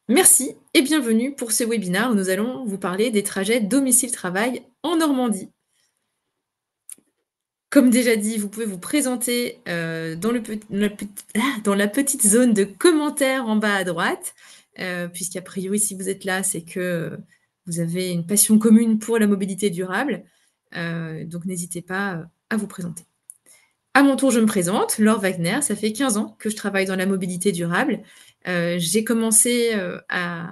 Merci et bienvenue pour ce webinaire où nous allons vous parler des trajets domicile-travail en Normandie. Comme déjà dit, vous pouvez vous présenter dans, dans la petite zone de commentaires en bas à droite, puisqu'a priori, si vous êtes là, c'est que vous avez une passion commune pour la mobilité durable. Donc n'hésitez pas à vous présenter. À mon tour, je me présente, Laure Wagner, ça fait 15 ans que je travaille dans la mobilité durable. J'ai commencé à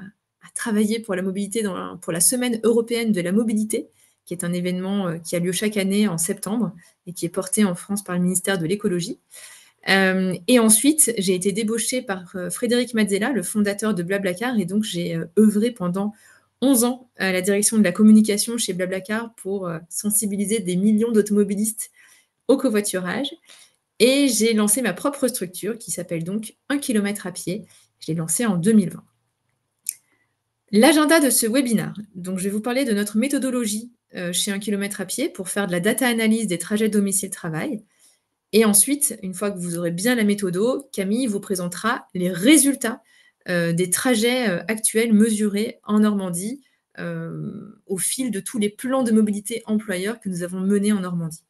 travailler pour la mobilité pour la Semaine européenne de la mobilité, qui est un événement qui a lieu chaque année en septembre et qui est porté en France par le ministère de l'écologie. Et ensuite, j'ai été débauchée par Frédéric Mazzella, le fondateur de Blablacar, et donc j'ai œuvré pendant 11 ans à la direction de la communication chez Blablacar pour sensibiliser des millions d'automobilistes au covoiturage. Et j'ai lancé ma propre structure qui s'appelle donc 1 km à pied. Je l'ai lancée en 2020. L'agenda de ce webinaire. Donc, je vais vous parler de notre méthodologie chez 1 km à pied pour faire de la data analyse des trajets domicile-travail. Et ensuite, une fois que vous aurez bien la méthodo, Camille vous présentera les résultats des trajets actuels mesurés en Normandie au fil de tous les plans de mobilité employeurs que nous avons menés en Normandie.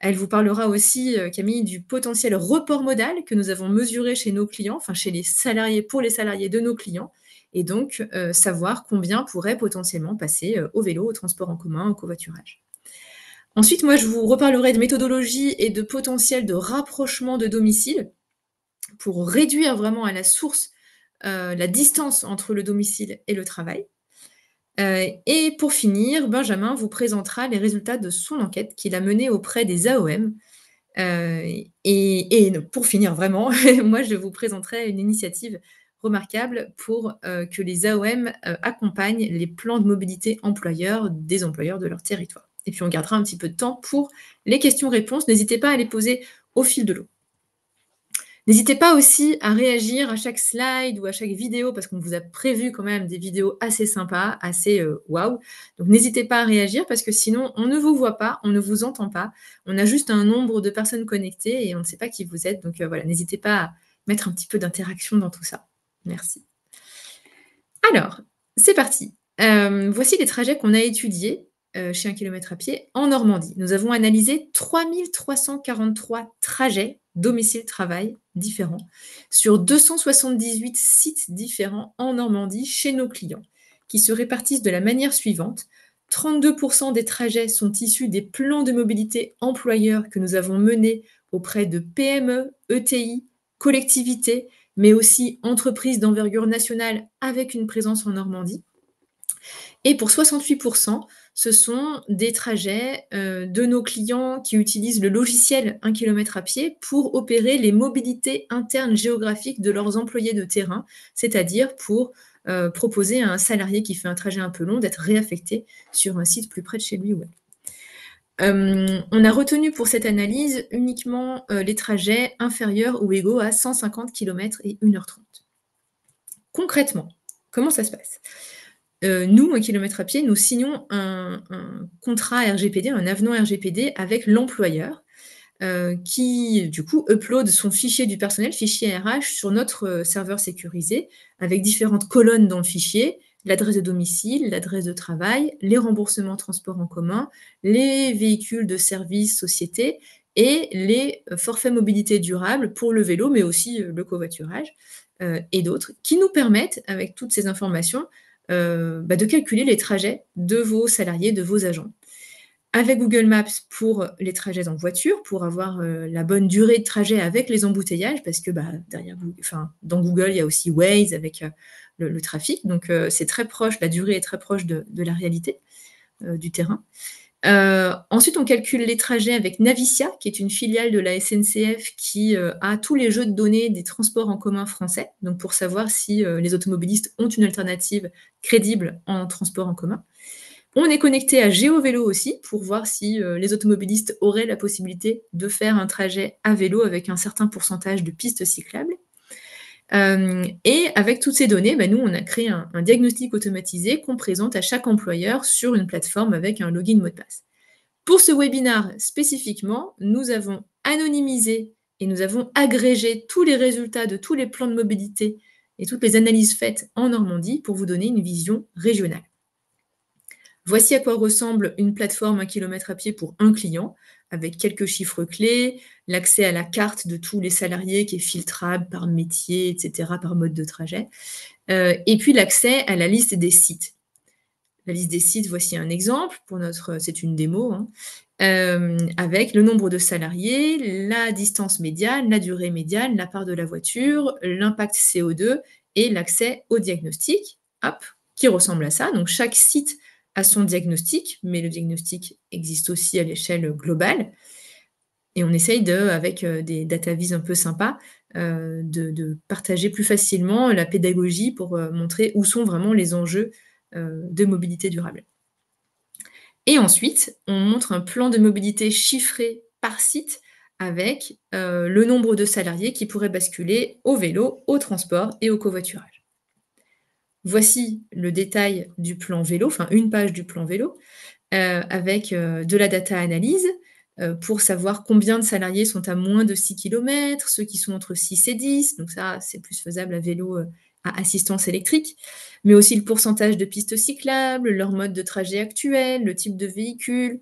Elle vous parlera aussi, Camille, du potentiel report modal que nous avons mesuré chez nos clients, enfin chez les salariés, pour les salariés de nos clients, et donc savoir combien pourraient potentiellement passer au vélo, au transport en commun, au covoiturage. Ensuite, moi, je vous reparlerai de méthodologie et de potentiel de rapprochement de domicile pour réduire vraiment à la source la distance entre le domicile et le travail. Et pour finir, Benjamin vous présentera les résultats de son enquête qu'il a menée auprès des AOM. Et pour finir vraiment, moi je vous présenterai une initiative remarquable pour que les AOM accompagnent les plans de mobilité employeurs des employeurs de leur territoire. Et puis on gardera un petit peu de temps pour les questions-réponses. N'hésitez pas à les poser au fil de l'eau. N'hésitez pas aussi à réagir à chaque slide ou à chaque vidéo, parce qu'on vous a prévu quand même des vidéos assez sympas, assez waouh. Donc n'hésitez pas à réagir, parce que sinon, on ne vous voit pas, on ne vous entend pas. On a juste un nombre de personnes connectées et on ne sait pas qui vous êtes. Donc voilà, n'hésitez pas à mettre un petit peu d'interaction dans tout ça. Merci. Alors, c'est parti. Voici les trajets qu'on a étudiés chez 1 km à pied en Normandie. Nous avons analysé 3343 trajets domicile-travail différents sur 278 sites différents en Normandie chez nos clients, qui se répartissent de la manière suivante. 32% des trajets sont issus des plans de mobilité employeurs que nous avons menés auprès de PME, ETI, collectivités, mais aussi entreprises d'envergure nationale avec une présence en Normandie. Et pour 68%, ce sont des trajets de nos clients qui utilisent le logiciel 1 km à pied pour opérer les mobilités internes géographiques de leurs employés de terrain, c'est-à-dire pour proposer à un salarié qui fait un trajet un peu long d'être réaffecté sur un site plus près de chez lui ou elle. On a retenu pour cette analyse uniquement les trajets inférieurs ou égaux à 150 km et 1h30. Concrètement, comment ça se passe? Nous, 1 km à pied, nous signons un contrat RGPD, un avenant RGPD avec l'employeur, qui du coup upload son fichier du personnel, fichier RH, sur notre serveur sécurisé, avec différentes colonnes dans le fichier, l'adresse de domicile, l'adresse de travail, les remboursements transports en commun, les véhicules de service société et les forfaits mobilité durable pour le vélo, mais aussi le covoiturage et d'autres, qui nous permettent, avec toutes ces informations, de calculer les trajets de vos salariés, de vos agents. Avec Google Maps pour les trajets en voiture, pour avoir la bonne durée de trajet avec les embouteillages, parce que dans Google, il y a aussi Waze avec le trafic, donc c'est très proche, la durée est très proche de la réalité du terrain. Ensuite, on calcule les trajets avec Navicia, qui est une filiale de la SNCF qui a tous les jeux de données des transports en commun français, donc pour savoir si les automobilistes ont une alternative crédible en transport en commun. On est connecté à GeoVélo aussi pour voir si les automobilistes auraient la possibilité de faire un trajet à vélo avec un certain pourcentage de pistes cyclables. Et avec toutes ces données, nous, on a créé un diagnostic automatisé qu'on présente à chaque employeur sur une plateforme avec un login mot de passe. Pour ce webinaire spécifiquement, nous avons anonymisé et nous avons agrégé tous les résultats de tous les plans de mobilité et toutes les analyses faites en Normandie pour vous donner une vision régionale. Voici à quoi ressemble une plateforme 1 kilomètre à pied pour un client, avec quelques chiffres clés, l'accès à la carte de tous les salariés qui est filtrable par métier, etc., par mode de trajet, et puis l'accès à la liste des sites. La liste des sites, voici un exemple pour c'est une démo, hein, avec le nombre de salariés, la distance médiane, la durée médiane, la part de la voiture, l'impact CO2 et l'accès au diagnostic, hop, qui ressemble à ça. Donc chaque site a son diagnostic, mais le diagnostic existe aussi à l'échelle globale. Et on essaye avec des data viz un peu sympas, de partager plus facilement la pédagogie pour montrer où sont vraiment les enjeux de mobilité durable. Et ensuite, on montre un plan de mobilité chiffré par site avec le nombre de salariés qui pourraient basculer au vélo, au transport et au covoiturage. Voici le détail du plan vélo, enfin une page du plan vélo, avec de la data analyse pour savoir combien de salariés sont à moins de 6 km, ceux qui sont entre 6 et 10, donc ça, c'est plus faisable à vélo à assistance électrique, mais aussi le pourcentage de pistes cyclables, leur mode de trajet actuel, le type de véhicule,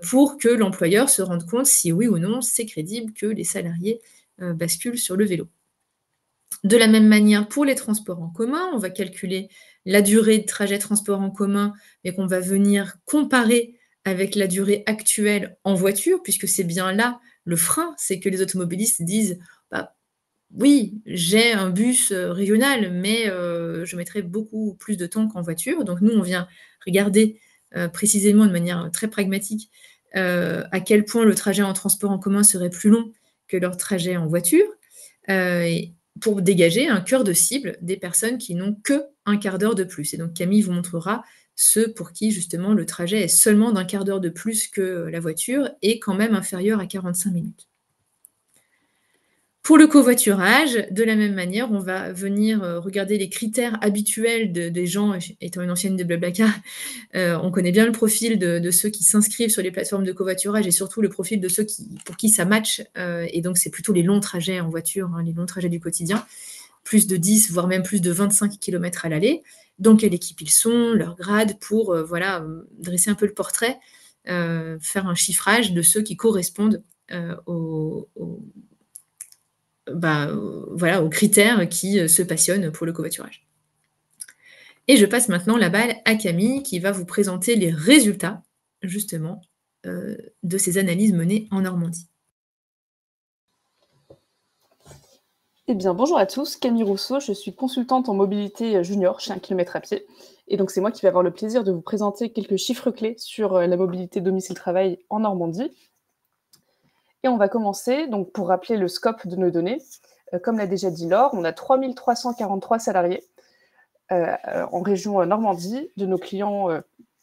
pour que l'employeur se rende compte si oui ou non c'est crédible que les salariés basculent sur le vélo. De la même manière, pour les transports en commun, on va calculer la durée de trajet transport en commun, mais qu'on va venir comparer avec la durée actuelle en voiture, puisque c'est bien là le frein, c'est que les automobilistes disent bah, oui, j'ai un bus régional, mais je mettrai beaucoup plus de temps qu'en voiture. Donc nous, on vient regarder précisément de manière très pragmatique à quel point le trajet en transport en commun serait plus long que leur trajet en voiture. Et pour dégager un cœur de cible des personnes qui n'ont que un quart d'heure de plus. Et donc Camille vous montrera ceux pour qui justement le trajet est seulement d'un quart d'heure de plus que la voiture et quand même inférieur à 45 minutes. Pour le covoiturage, de la même manière, on va venir regarder les critères habituels des gens. Étant une ancienne de Blablacar, on connaît bien le profil de ceux qui s'inscrivent sur les plateformes de covoiturage et surtout le profil de ceux pour qui ça match. Et donc, c'est plutôt les longs trajets en voiture, hein, les longs trajets du quotidien, plus de 10, voire même plus de 25 km à l'aller. Dans quelle équipe ils sont, leur grade, pour dresser un peu le portrait, faire un chiffrage de ceux qui correspondent aux critères qui se passionnent pour le covoiturage. Et je passe maintenant la balle à Camille qui va vous présenter les résultats, justement, de ces analyses menées en Normandie. Eh bien, bonjour à tous, Camille Rousseau, je suis consultante en mobilité junior chez 1 km à pied. Et donc, c'est moi qui vais avoir le plaisir de vous présenter quelques chiffres clés sur la mobilité domicile-travail en Normandie. Et on va commencer, donc pour rappeler le scope de nos données. Comme l'a déjà dit Laure, on a 3343 salariés en région Normandie, de nos clients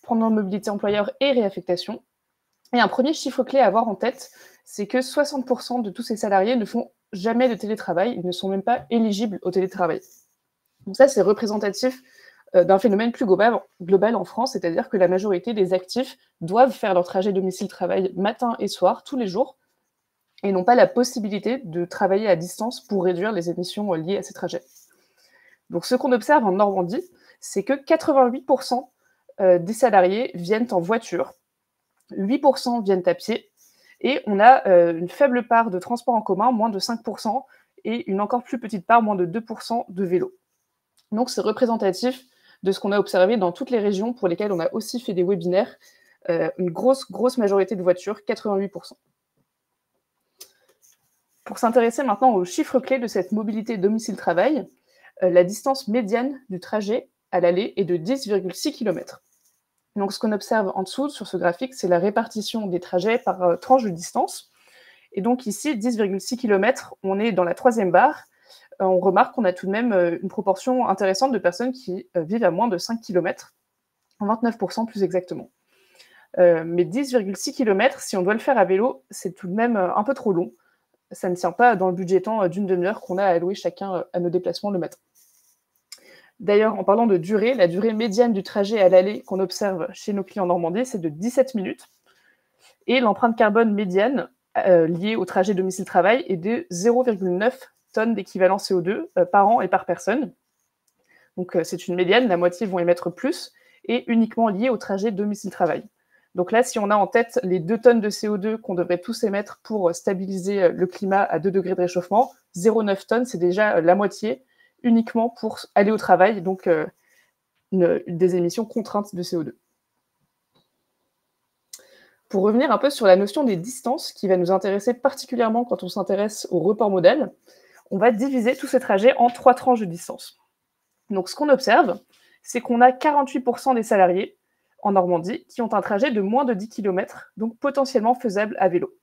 pendant mobilité employeur et réaffectation. Et un premier chiffre clé à avoir en tête, c'est que 60% de tous ces salariés ne font jamais de télétravail, ils ne sont même pas éligibles au télétravail. Donc ça, c'est représentatif d'un phénomène plus global en France, c'est-à-dire que la majorité des actifs doivent faire leur trajet domicile-travail matin et soir, tous les jours, et n'ont pas la possibilité de travailler à distance pour réduire les émissions liées à ces trajets. Donc ce qu'on observe en Normandie, c'est que 88% des salariés viennent en voiture, 8% viennent à pied, et on a une faible part de transport en commun, moins de 5%, et une encore plus petite part, moins de 2% de vélo. Donc c'est représentatif de ce qu'on a observé dans toutes les régions pour lesquelles on a aussi fait des webinaires, une grosse majorité de voitures, 88%. Pour s'intéresser maintenant aux chiffres clés de cette mobilité domicile-travail, la distance médiane du trajet à l'aller est de 10,6 km. Donc ce qu'on observe en dessous sur ce graphique, c'est la répartition des trajets par tranche de distance. Et donc ici, 10,6 km, on est dans la troisième barre. On remarque qu'on a tout de même une proportion intéressante de personnes qui vivent à moins de 5 km, 29% plus exactement. Mais 10,6 km, si on doit le faire à vélo, c'est tout de même un peu trop long. Ça ne tient pas dans le budget temps d'une demi-heure qu'on a à allouer chacun à nos déplacements le matin. D'ailleurs, en parlant de durée, la durée médiane du trajet à l'aller qu'on observe chez nos clients en Normandie, c'est de 17 minutes. Et l'empreinte carbone médiane liée au trajet domicile-travail est de 0,9 tonnes d'équivalent CO2 par an et par personne. Donc, c'est une médiane, la moitié vont émettre plus, et uniquement lié au trajet domicile-travail. Donc là, si on a en tête les 2 tonnes de CO2 qu'on devrait tous émettre pour stabiliser le climat à 2 degrés de réchauffement, 0,9 tonnes, c'est déjà la moitié, uniquement pour aller au travail, donc des émissions contraintes de CO2. Pour revenir un peu sur la notion des distances, qui va nous intéresser particulièrement quand on s'intéresse au report modal, on va diviser tous ces trajets en 3 tranches de distance. Donc ce qu'on observe, c'est qu'on a 48% des salariés en Normandie qui ont un trajet de moins de 10 km, donc potentiellement faisable à vélo.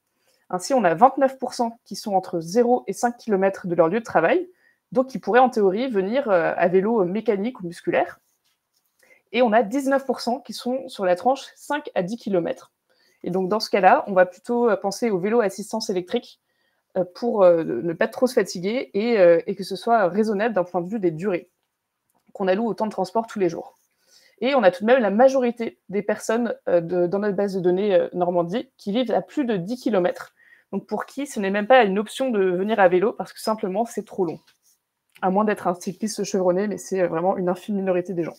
Ainsi, on a 29% qui sont entre 0 et 5 km de leur lieu de travail, donc qui pourraient en théorie venir à vélo mécanique ou musculaire. Et on a 19% qui sont sur la tranche 5 à 10 km. Et donc dans ce cas-là, on va plutôt penser au vélo à assistance électrique pour ne pas trop se fatiguer et que ce soit raisonnable d'un point de vue des durées qu'on alloue au temps de transport tous les jours. Et on a tout de même la majorité des personnes dans notre base de données Normandie qui vivent à plus de 10 km, donc pour qui ce n'est même pas une option de venir à vélo parce que simplement c'est trop long. À moins d'être un cycliste chevronné, mais c'est vraiment une infime minorité des gens.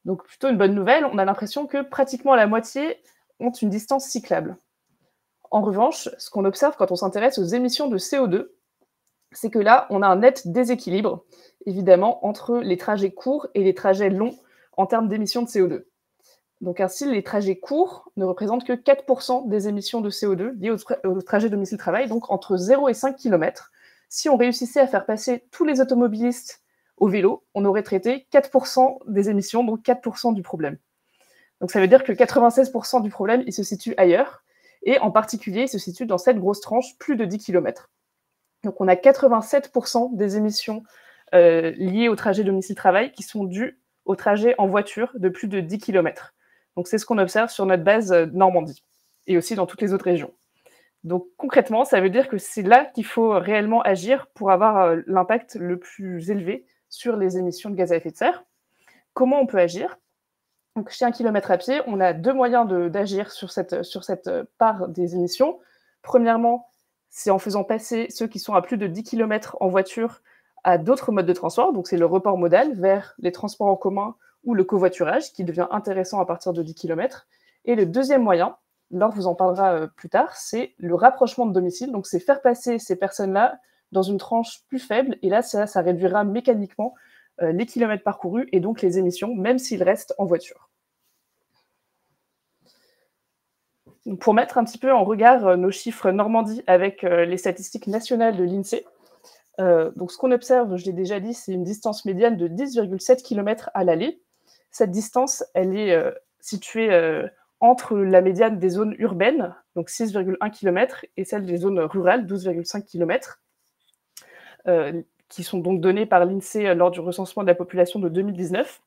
Donc plutôt une bonne nouvelle, on a l'impression que pratiquement la moitié ont une distance cyclable. En revanche, ce qu'on observe quand on s'intéresse aux émissions de CO2, c'est que là, on a un net déséquilibre, évidemment, entre les trajets courts et les trajets longs en termes d'émissions de CO2. Donc ainsi, les trajets courts ne représentent que 4% des émissions de CO2 liées au trajet domicile-travail, donc entre 0 et 5 km. Si on réussissait à faire passer tous les automobilistes au vélo, on aurait traité 4% des émissions, donc 4% du problème. Donc ça veut dire que 96% du problème, il se situe ailleurs, et en particulier, il se situe dans cette grosse tranche, plus de 10 km. Donc on a 87% des émissions liées au trajet domicile-travail qui sont dues au trajet en voiture de plus de 10 km. Donc c'est ce qu'on observe sur notre base Normandie, et aussi dans toutes les autres régions. Donc concrètement, ça veut dire que c'est là qu'il faut réellement agir pour avoir l'impact le plus élevé sur les émissions de gaz à effet de serre. Comment on peut agir ? Donc chez 1 km à pied, on a 2 moyens d'agir sur cette part des émissions. Premièrement, c'est en faisant passer ceux qui sont à plus de 10 km en voiture à d'autres modes de transport, donc c'est le report modal vers les transports en commun ou le covoiturage, qui devient intéressant à partir de 10 km. Et le deuxième moyen, Laure vous en parlera plus tard, c'est le rapprochement de domicile, donc c'est faire passer ces personnes-là dans une tranche plus faible, et là, ça réduira mécaniquement les kilomètres parcourus et donc les émissions, même s'ils restent en voiture. Donc, pour mettre un petit peu en regard nos chiffres Normandie avec les statistiques nationales de l'INSEE, donc ce qu'on observe, je l'ai déjà dit, c'est une distance médiane de 10,7 km à l'aller. Cette distance, elle est située entre la médiane des zones urbaines, donc 6,1 km, et celle des zones rurales, 12,5 km, qui sont donc données par l'INSEE lors du recensement de la population de 2019.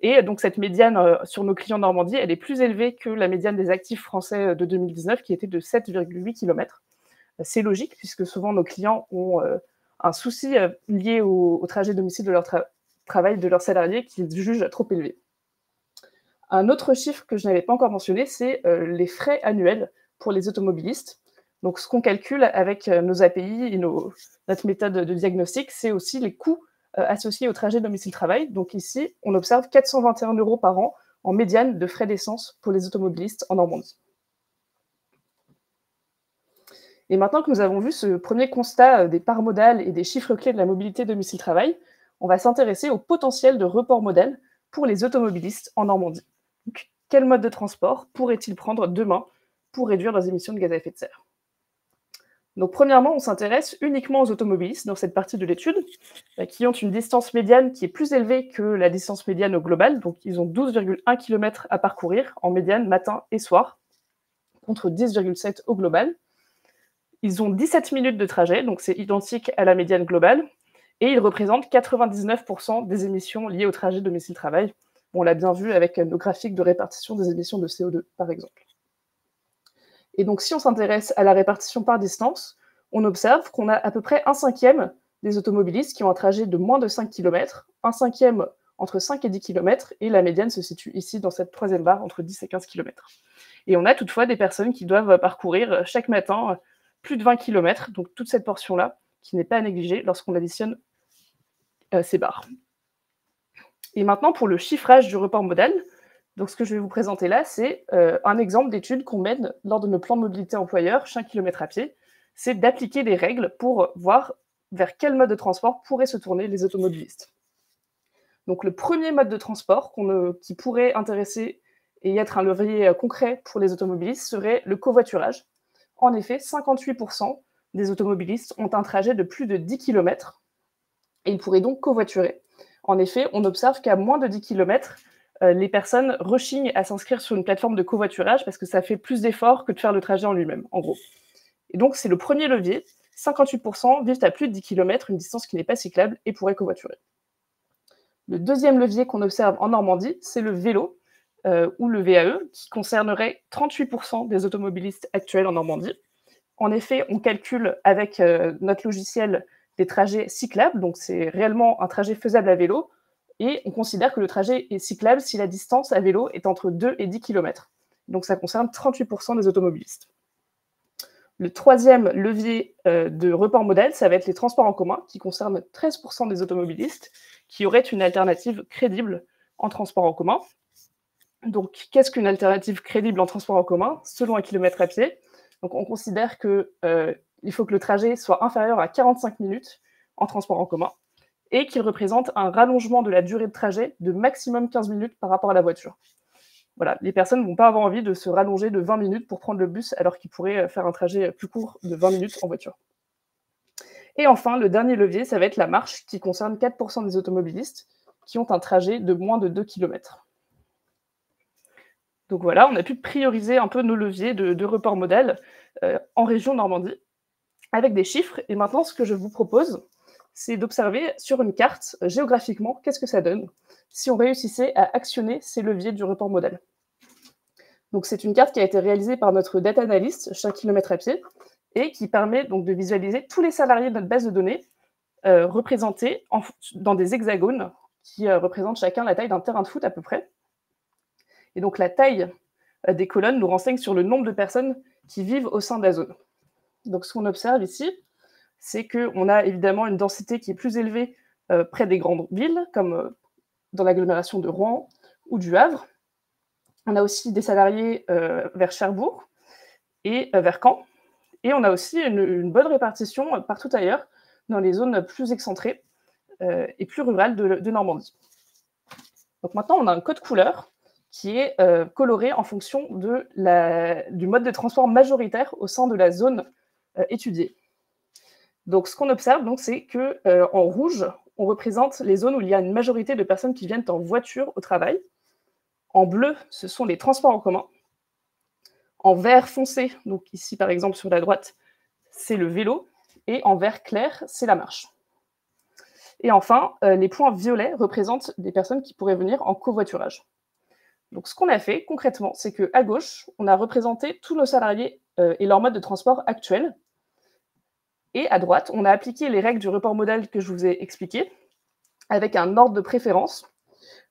Et donc cette médiane sur nos clients Normandie, elle est plus élevée que la médiane des actifs français de 2019, qui était de 7,8 km. C'est logique, puisque souvent nos clients ont un souci lié au trajet domicile de leur travail de leurs salariés qu'ils jugent trop élevé. Un autre chiffre que je n'avais pas encore mentionné, c'est les frais annuels pour les automobilistes. Donc ce qu'on calcule avec nos API et notre méthode de diagnostic, c'est aussi les coûts associés au trajet domicile-travail. Donc ici, on observe 421 € par an en médiane de frais d'essence pour les automobilistes en Normandie. Et maintenant que nous avons vu ce premier constat des parts modales et des chiffres clés de la mobilité domicile-travail, on va s'intéresser au potentiel de report modal pour les automobilistes en Normandie. Donc, quel mode de transport pourraient-ils prendre demain pour réduire leurs émissions de gaz à effet de serre ? Donc, premièrement, on s'intéresse uniquement aux automobilistes dans cette partie de l'étude, qui ont une distance médiane qui est plus élevée que la distance médiane au global. Donc, ils ont 12,1 km à parcourir en médiane matin et soir, contre 10,7 au global. Ils ont 17 minutes de trajet, donc c'est identique à la médiane globale, et ils représentent 99% des émissions liées au trajet domicile-travail. On l'a bien vu avec nos graphiques de répartition des émissions de CO2, par exemple. Et donc, si on s'intéresse à la répartition par distance, on observe qu'on a à peu près 1/5 des automobilistes qui ont un trajet de moins de 5 km, 1/5 entre 5 et 10 km, et la médiane se situe ici dans cette troisième barre, entre 10 et 15 km. Et on a toutefois des personnes qui doivent parcourir chaque matin plus de 20 km, donc toute cette portion-là, qui n'est pas à négliger lorsqu'on additionne ces barres. Et maintenant, pour le chiffrage du report modal, donc ce que je vais vous présenter là, c'est un exemple d'étude qu'on mène lors de nos plans de mobilité employeur, chez un kilomètre à pied. C'est d'appliquer des règles pour voir vers quel mode de transport pourraient se tourner les automobilistes. Donc le premier mode de transport qui pourrait intéresser et être un levier concret pour les automobilistes serait le covoiturage. En effet, 58% des automobilistes ont un trajet de plus de 10 km et ils pourraient donc covoiturer. En effet, on observe qu'à moins de 10 km, les personnes rechignent à s'inscrire sur une plateforme de covoiturage parce que ça fait plus d'efforts que de faire le trajet en lui-même, en gros. Et donc, c'est le premier levier. 58% vivent à plus de 10 km, une distance qui n'est pas cyclable, et pourraient covoiturer. Le deuxième levier qu'on observe en Normandie, c'est le vélo, ou le VAE, qui concernerait 38% des automobilistes actuels en Normandie. En effet, on calcule avec notre logiciel des trajets cyclables, donc c'est réellement un trajet faisable à vélo, et on considère que le trajet est cyclable si la distance à vélo est entre 2 et 10 km. Donc ça concerne 38% des automobilistes. Le troisième levier de report modal, ça va être les transports en commun, qui concernent 13% des automobilistes, qui auraient une alternative crédible en transport en commun. Donc, qu'est-ce qu'une alternative crédible en transport en commun, selon un kilomètre à pied? Donc, on considère qu'il faut que le trajet soit inférieur à 45 minutes en transport en commun et qu'il représente un rallongement de la durée de trajet de maximum 15 minutes par rapport à la voiture. Voilà, les personnes ne vont pas avoir envie de se rallonger de 20 minutes pour prendre le bus alors qu'ils pourraient faire un trajet plus court de 20 minutes en voiture. Et enfin, le dernier levier, ça va être la marche, qui concerne 4% des automobilistes qui ont un trajet de moins de 2 km. Donc voilà, on a pu prioriser un peu nos leviers de report modal en région Normandie avec des chiffres. Et maintenant, ce que je vous propose, c'est d'observer sur une carte, géographiquement, qu'est-ce que ça donne si on réussissait à actionner ces leviers du report modal. Donc c'est une carte qui a été réalisée par notre data analyst, chez un kilomètre à pied, et qui permet donc de visualiser tous les salariés de notre base de données représentés dans des hexagones qui représentent chacun la taille d'un terrain de foot à peu près. Et donc la taille des colonnes nous renseigne sur le nombre de personnes qui vivent au sein de la zone. Donc ce qu'on observe ici, c'est qu'on a évidemment une densité qui est plus élevée près des grandes villes, comme dans l'agglomération de Rouen ou du Havre. On a aussi des salariés vers Cherbourg et vers Caen. Et on a aussi une bonne répartition partout ailleurs, dans les zones plus excentrées et plus rurales de Normandie. Donc maintenant, on a un code couleur qui est coloré en fonction du mode de transport majoritaire au sein de la zone étudiée. Donc ce qu'on observe, c'est qu'en rouge, on représente les zones où il y a une majorité de personnes qui viennent en voiture au travail. En bleu, ce sont les transports en commun. En vert foncé, donc ici par exemple sur la droite, c'est le vélo. Et en vert clair, c'est la marche. Et enfin, les points violets représentent des personnes qui pourraient venir en covoiturage. Donc ce qu'on a fait concrètement, c'est qu'à gauche, on a représenté tous nos salariés et leur mode de transport actuel. Et à droite, on a appliqué les règles du report modal que je vous ai expliquées, avec un ordre de préférence.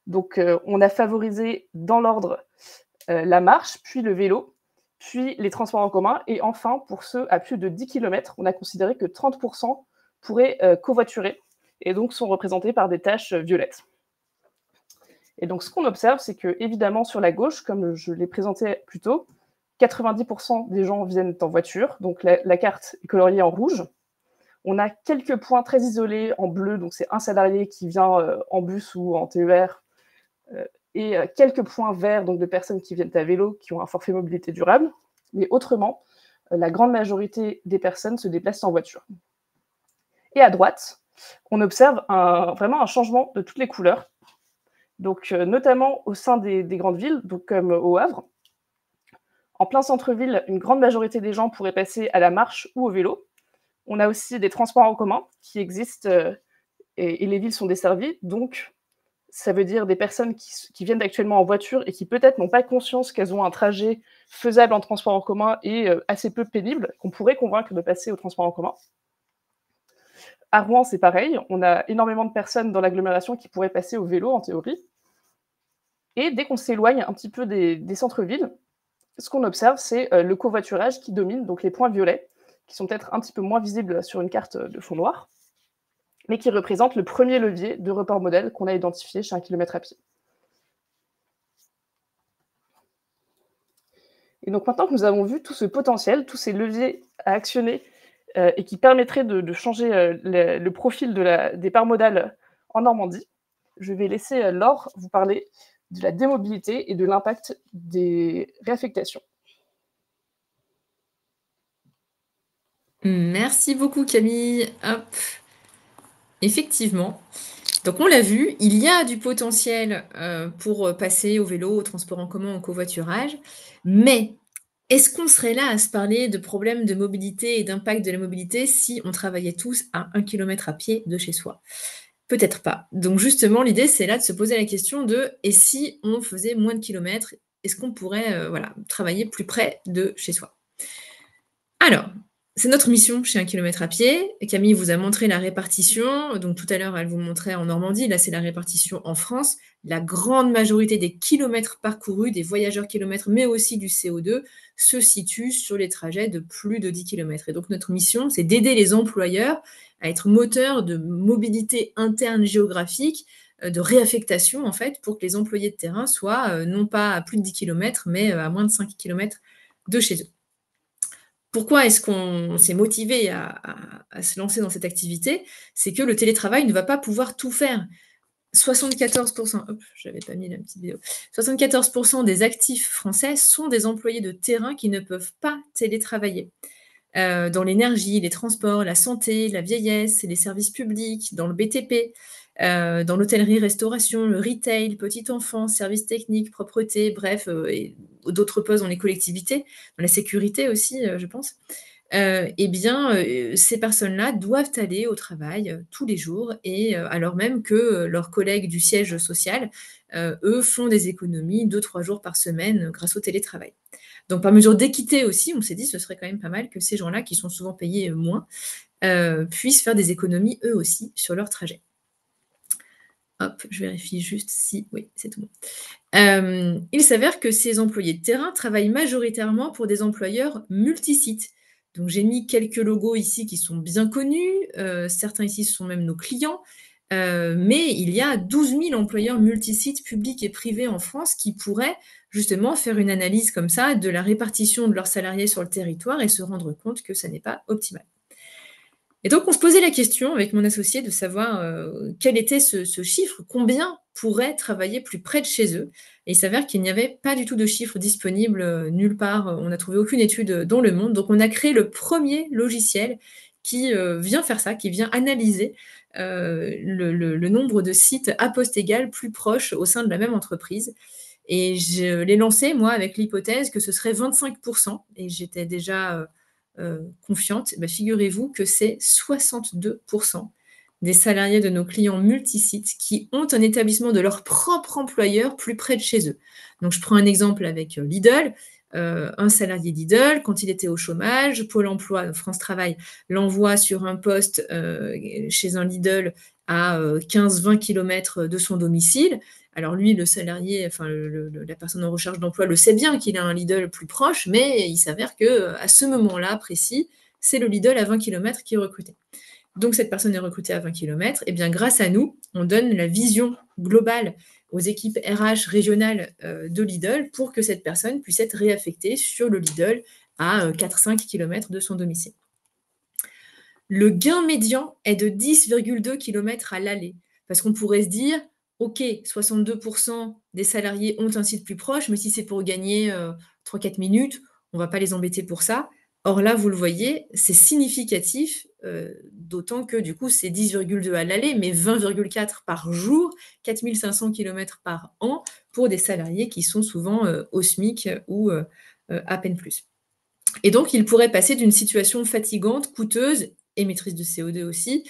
Donc on a favorisé dans l'ordre la marche, puis le vélo, puis les transports en commun, et enfin, pour ceux à plus de 10 km, on a considéré que 30% pourraient covoiturer, et donc sont représentés par des taches violettes. Et donc ce qu'on observe, c'est que évidemment sur la gauche, comme je l'ai présenté plus tôt, 90% des gens viennent en voiture, donc la carte est coloriée en rouge. On a quelques points très isolés en bleu, donc c'est un salarié qui vient en bus ou en TER, et quelques points verts, donc de personnes qui viennent à vélo, qui ont un forfait mobilité durable. Mais autrement, la grande majorité des personnes se déplacent en voiture. Et à droite, on observe vraiment un changement de toutes les couleurs. Donc, notamment au sein des grandes villes, donc comme au Havre. En plein centre-ville, une grande majorité des gens pourraient passer à la marche ou au vélo. On a aussi des transports en commun qui existent et les villes sont desservies. Donc, ça veut dire des personnes qui viennent actuellement en voiture et qui peut-être n'ont pas conscience qu'elles ont un trajet faisable en transport en commun et assez peu pénible, qu'on pourrait convaincre de passer au transport en commun. À Rouen, c'est pareil. On a énormément de personnes dans l'agglomération qui pourraient passer au vélo, en théorie. Et dès qu'on s'éloigne un petit peu des centres-villes, ce qu'on observe, c'est le covoiturage qui domine, donc les points violets, qui sont peut-être un petit peu moins visibles sur une carte de fond noir, mais qui représentent le premier levier de report modèle qu'on a identifié chez un kilomètre à pied. Et donc maintenant que nous avons vu tout ce potentiel, tous ces leviers à actionner et qui permettraient de changer le profil des parts modales en Normandie, je vais laisser Laure vous parler de la démobilité et de l'impact des réaffectations. Merci beaucoup Camille. Hop. Effectivement. Donc on l'a vu, il y a du potentiel pour passer au vélo, au transport en commun, au covoiturage, mais est-ce qu'on serait là à se parler de problèmes de mobilité et d'impact de la mobilité si on travaillait tous à 1 kilomètre à pied de chez soi? Peut-être pas. Donc justement, l'idée, c'est là de se poser la question de: et si on faisait moins de kilomètres? Est-ce qu'on pourrait, voilà, travailler plus près de chez soi? Alors, c'est notre mission chez 1 kilomètre à pied. Camille vous a montré la répartition. Donc tout à l'heure, elle vous montrait en Normandie. Là, c'est la répartition en France. La grande majorité des kilomètres parcourus, des voyageurs kilomètres, mais aussi du CO2, se situe sur les trajets de plus de 10 kilomètres. Et donc notre mission, c'est d'aider les employeurs à être moteurs de mobilité interne géographique, de réaffectation en fait, pour que les employés de terrain soient non pas à plus de 10 kilomètres, mais à moins de 5 kilomètres de chez eux. Pourquoi est-ce qu'on s'est motivé à se lancer dans cette activité? C'est que le télétravail ne va pas pouvoir tout faire. 74 hop, j'avais pas mis la petite vidéo. 74 des actifs français sont des employés de terrain qui ne peuvent pas télétravailler. Dans l'énergie, les transports, la santé, la vieillesse, les services publics, dans le BTP, dans l'hôtellerie-restauration, le retail, petite enfance, services techniques, propreté, bref, et d'autres postes dans les collectivités, dans la sécurité aussi, je pense. Eh bien, ces personnes-là doivent aller au travail, tous les jours et alors même que, leurs collègues du siège social, eux, font des économies 2-3 jours par semaine, grâce au télétravail. Donc par mesure d'équité aussi, on s'est dit: «Ce serait quand même pas mal que ces gens-là, qui sont souvent payés, moins, puissent faire des économies eux aussi sur leur trajet». Hop, je vérifie juste si oui, c'est tout bon. Il s'avère que ces employés de terrain travaillent majoritairement pour des employeurs multisites. Donc j'ai mis quelques logos ici qui sont bien connus, certains ici sont même nos clients, mais il y a 12 000 employeurs multisites publics et privés en France qui pourraient justement faire une analyse comme ça de la répartition de leurs salariés sur le territoire et se rendre compte que ça n'est pas optimal. Et donc on se posait la question avec mon associé de savoir, quel était ce chiffre, combien pourraient travailler plus près de chez eux? Et il s'avère qu'il n'y avait pas du tout de chiffre disponible, nulle part, on n'a trouvé aucune étude, dans le monde. Donc on a créé le premier logiciel qui, vient faire ça, qui vient analyser, le nombre de sites à poste égal plus proches au sein de la même entreprise. Et je l'ai lancé moi avec l'hypothèse que ce serait 25 et j'étais déjà, confiante. Bah, figurez-vous que c'est 62 des salariés de nos clients multisites qui ont un établissement de leur propre employeur plus près de chez eux. Donc je prends un exemple avec, Lidl. Un salarié Lidl, quand il était au chômage, Pôle emploi, France Travail, l'envoie sur un poste, chez un Lidl à, 15-20 kilomètres de son domicile. Alors lui, le salarié, enfin la personne en recherche d'emploi le sait bien qu'il a un Lidl plus proche, mais il s'avère que, à ce moment-là précis, c'est le Lidl à 20 kilomètres qui est recruté. Donc cette personne est recrutée à 20 kilomètres. Et bien grâce à nous, on donne la vision globale aux équipes RH régionales, de Lidl pour que cette personne puisse être réaffectée sur le Lidl à, 4-5 kilomètres de son domicile. Le gain médian est de 10,2 kilomètres à l'aller. Parce qu'on pourrait se dire: «OK, 62 des salariés ont un site plus proche, mais si c'est pour gagner, 3-4 minutes, on ne va pas les embêter pour ça». Or là, vous le voyez, c'est significatif, d'autant que du coup, c'est 10,2 à l'aller, mais 20,4 par jour, 4 500 kilomètres par an pour des salariés qui sont souvent, au SMIC ou, à peine plus. Et donc, ils pourraient passer d'une situation fatigante, coûteuse, émettrice de CO2 aussi,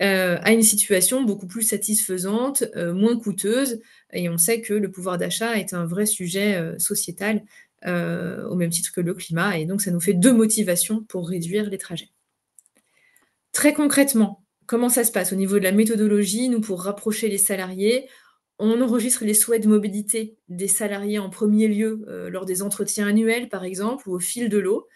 à une situation beaucoup plus satisfaisante, moins coûteuse. Et on sait que le pouvoir d'achat est un vrai sujet, sociétal, au même titre que le climat. Et donc ça nous fait 2 motivations pour réduire les trajets. Très concrètement, comment ça se passe? Au niveau de la méthodologie, nous, pour rapprocher les salariés, on enregistre les souhaits de mobilité des salariés en premier lieu, lors des entretiens annuels, par exemple, ou au fil de l'eau.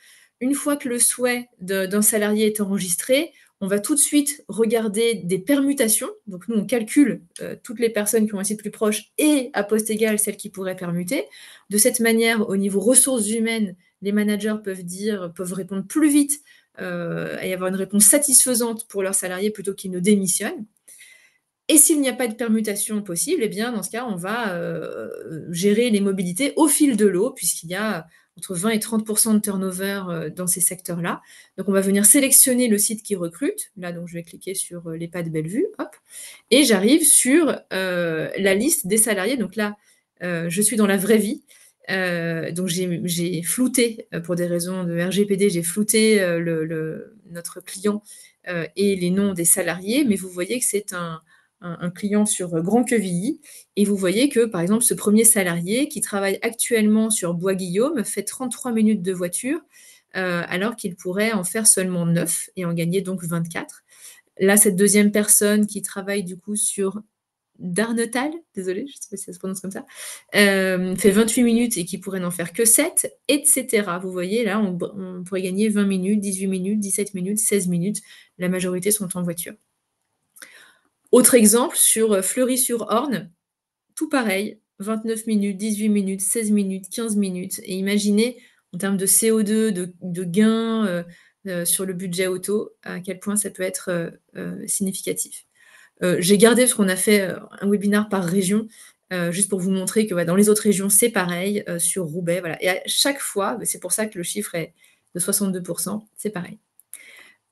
une fois que le souhait d'un salarié est enregistré, on va tout de suite regarder des permutations. Donc nous, on calcule toutes les personnes qui ont un site plus proche et à poste égal celles qui pourraient permuter. De cette manière, au niveau ressources humaines, les managers peuvent répondre plus vite et avoir une réponse satisfaisante pour leurs salariés plutôt qu'ils ne démissionnent. Et s'il n'y a pas de permutation possible, eh bien, dans ce cas, on va gérer les mobilités au fil de l'eau, puisqu'il y a entre 20 et 30% de turnover dans ces secteurs-là. Donc, on va venir sélectionner le site qui recrute. Là, donc, je vais cliquer sur l'EHPAD Bellevue, hop, et j'arrive sur la liste des salariés. Donc là, je suis dans la vraie vie. Donc, j'ai flouté, pour des raisons de RGPD, j'ai flouté notre client et les noms des salariés, mais vous voyez que c'est un client sur Grand Quevilly, et vous voyez que, par exemple, ce premier salarié qui travaille actuellement sur Bois-Guillaume fait 33 minutes de voiture, alors qu'il pourrait en faire seulement 9 et en gagner donc 24. Là, cette deuxième personne qui travaille du coup sur Darnetal, désolée, je ne sais pas si ça se prononce comme ça, fait 28 minutes et qui pourrait n'en faire que 7, etc. Vous voyez, là, on pourrait gagner 20 minutes, 18 minutes, 17 minutes, 16 minutes. La majorité sont en voiture. Autre exemple, sur Fleury-sur-Orne, tout pareil, 29 minutes, 18 minutes, 16 minutes, 15 minutes. Et imaginez, en termes de CO2, de gains sur le budget auto, à quel point ça peut être significatif. J'ai gardé, parce qu'on a fait un webinaire par région, juste pour vous montrer que dans les autres régions, c'est pareil, sur Roubaix. Voilà. Et à chaque fois, c'est pour ça que le chiffre est de 62%, c'est pareil.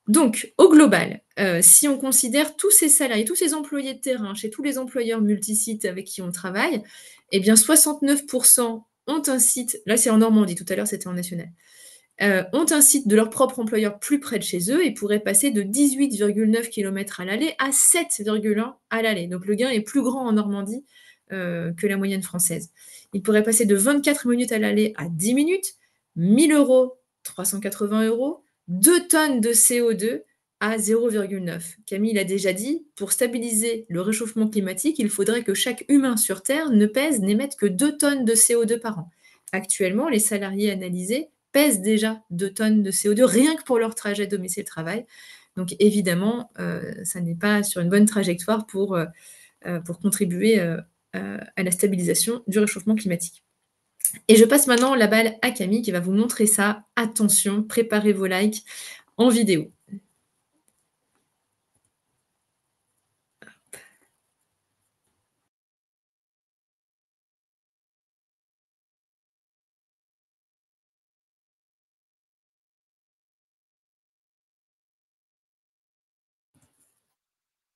Donc, au global, si on considère tous ces salariés, tous ces employés de terrain, chez tous les employeurs multisites avec qui on travaille, eh bien 69% ont un site, là c'est en Normandie, tout à l'heure c'était en national, ont un site de leur propre employeur plus près de chez eux et pourraient passer de 18,9 km à l'aller à 7,1 à l'aller. Donc le gain est plus grand en Normandie que la moyenne française. Ils pourraient passer de 24 minutes à l'aller à 10 minutes, 1000 euros, 380 euros, 2 tonnes de CO2 à 0,9. Camille l'a déjà dit, pour stabiliser le réchauffement climatique, il faudrait que chaque humain sur Terre n'émette que 2 tonnes de CO2 par an. Actuellement, les salariés analysés pèsent déjà 2 tonnes de CO2 rien que pour leur trajet domicile-travail. Donc évidemment, ça n'est pas sur une bonne trajectoire pour contribuer à la stabilisation du réchauffement climatique. Et je passe maintenant la balle à Camille qui va vous montrer ça. Attention, préparez vos likes en vidéo.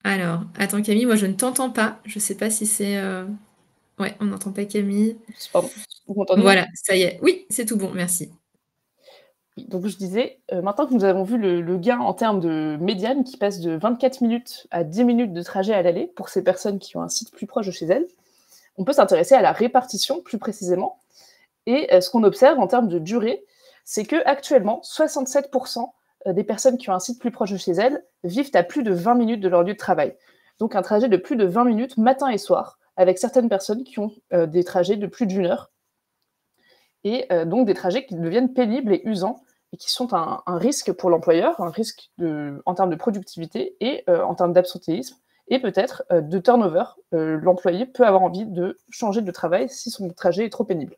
Alors, attends Camille, moi je ne t'entends pas. Je ne sais pas si c'est... Ouais, on n'entend pas Camille. Pardon, vous m'entendez? Voilà, ça y est. Oui, c'est tout bon, merci. Donc je disais, maintenant que nous avons vu le gain en termes de médiane qui passe de 24 minutes à 10 minutes de trajet à l'aller pour ces personnes qui ont un site plus proche de chez elles, on peut s'intéresser à la répartition plus précisément. Et ce qu'on observe en termes de durée, c'est qu'actuellement, 67% des personnes qui ont un site plus proche de chez elles vivent à plus de 20 minutes de leur lieu de travail. Donc un trajet de plus de 20 minutes matin et soir, avec certaines personnes qui ont des trajets de plus d'1 heure, et donc des trajets qui deviennent pénibles et usants, et qui sont un risque pour l'employeur, un risque en termes de productivité et en termes d'absentéisme, et peut-être de turnover. L'employé peut avoir envie de changer de travail si son trajet est trop pénible.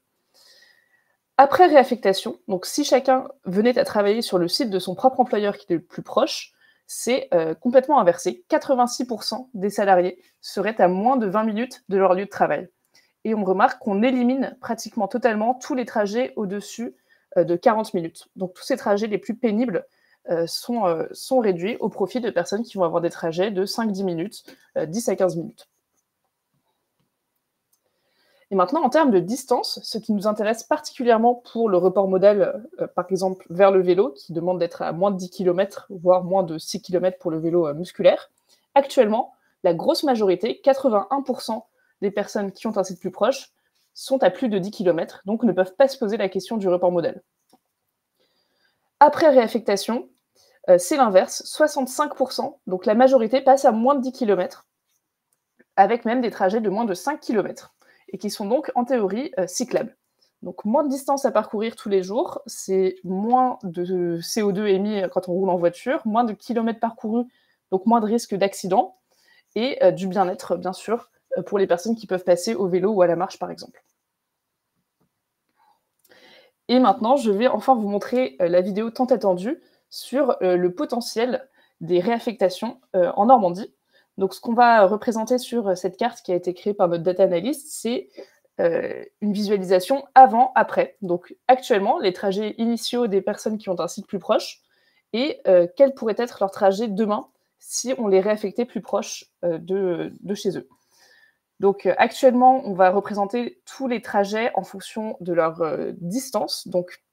Après réaffectation, donc si chacun venait à travailler sur le site de son propre employeur qui est le plus proche, c'est complètement inversé. 86% des salariés seraient à moins de 20 minutes de leur lieu de travail. Et on remarque qu'on élimine pratiquement totalement tous les trajets au-dessus de 40 minutes. Donc tous ces trajets les plus pénibles sont réduits au profit de personnes qui vont avoir des trajets de 5-10 minutes, 10 à 15 minutes. Et maintenant, en termes de distance, ce qui nous intéresse particulièrement pour le report modal, par exemple vers le vélo, qui demande d'être à moins de 10 km, voire moins de 6 km pour le vélo musculaire, actuellement, la grosse majorité, 81% des personnes qui ont un site plus proche, sont à plus de 10 km, donc ne peuvent pas se poser la question du report modal. Après réaffectation, c'est l'inverse, 65%, donc la majorité passe à moins de 10 km, avec même des trajets de moins de 5 km, et qui sont donc en théorie cyclables. Donc moins de distance à parcourir tous les jours, c'est moins de CO2 émis quand on roule en voiture, moins de kilomètres parcourus, donc moins de risques d'accident, et du bien-être, bien sûr, pour les personnes qui peuvent passer au vélo ou à la marche, par exemple. Et maintenant, je vais enfin vous montrer la vidéo tant attendue sur le potentiel des réaffectations en Normandie. Donc, ce qu'on va représenter sur cette carte qui a été créée par notre data analyst, c'est une visualisation avant-après. Donc, actuellement, les trajets initiaux des personnes qui ont un site plus proche et quel pourrait être leur trajet demain si on les réaffectait plus proches de chez eux. Donc actuellement, on va représenter tous les trajets en fonction de leur distance. Donc